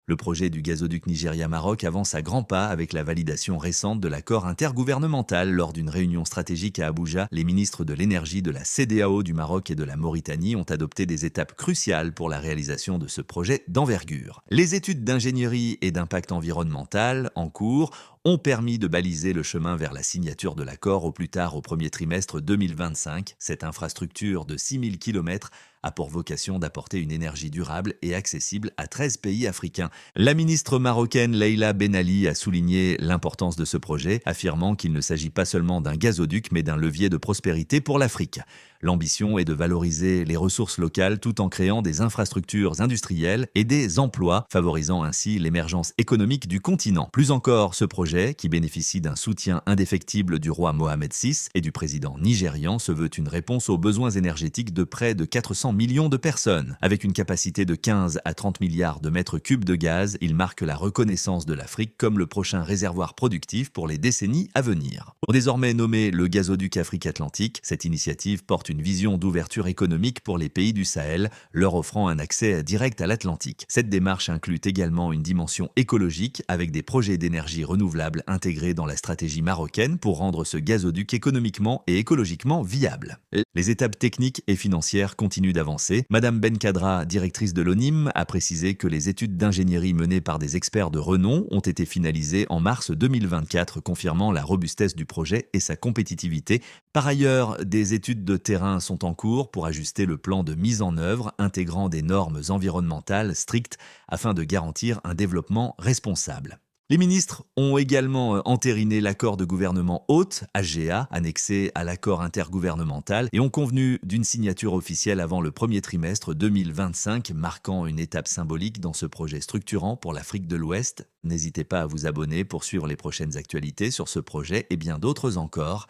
Le projet du gazoduc Nigeria-Maroc avance à grands pas avec la validation récente de l'accord intergouvernemental. Lors d'une réunion stratégique à Abuja, les ministres de l'énergie de la CEDEAO du Maroc et de la Mauritanie ont adopté des étapes cruciales pour la réalisation de ce projet d'envergure. Les études d'ingénierie et d'impact environnemental en cours ont permis de baliser le chemin vers la signature de l'accord au plus tard au premier trimestre 2025. Cette infrastructure de 6000 km a pour vocation d'apporter une énergie durable et accessible à 13 pays africains. La ministre marocaine Leïla Ben Ali a souligné l'importance de ce projet, affirmant qu'il ne s'agit pas seulement d'un gazoduc mais d'un levier de prospérité pour l'Afrique. L'ambition est de valoriser les ressources locales tout en créant des infrastructures industrielles et des emplois, favorisant ainsi l'émergence économique du continent. Plus encore, ce projet, qui bénéficie d'un soutien indéfectible du roi Mohamed VI et du président nigérian, se veut une réponse aux besoins énergétiques de près de 400 millions de personnes. Avec une capacité de 15 à 30 milliards de mètres cubes de gaz, il marque la reconnaissance de l'Afrique comme le prochain réservoir productif pour les décennies à venir. Désormais nommé le gazoduc Afrique-Atlantique, cette initiative porte une vision d'ouverture économique pour les pays du Sahel, leur offrant un accès direct à l'Atlantique. Cette démarche inclut également une dimension écologique avec des projets d'énergie renouvelable intégrés dans la stratégie marocaine pour rendre ce gazoduc économiquement et écologiquement viable. Les étapes techniques et financières continuent d'avancer. Madame Benkadra, directrice de l'ONIM, a précisé que les études d'ingénierie menées par des experts de renom ont été finalisées en mars 2024, confirmant la robustesse du projet et sa compétitivité. Par ailleurs, des études de terrain sont en cours pour ajuster le plan de mise en œuvre, intégrant des normes environnementales strictes afin de garantir un développement responsable. Les ministres ont également entériné l'accord de gouvernement hôte, AGA, annexé à l'accord intergouvernemental, et ont convenu d'une signature officielle avant le premier trimestre 2025, marquant une étape symbolique dans ce projet structurant pour l'Afrique de l'Ouest. N'hésitez pas à vous abonner pour suivre les prochaines actualités sur ce projet et bien d'autres encore.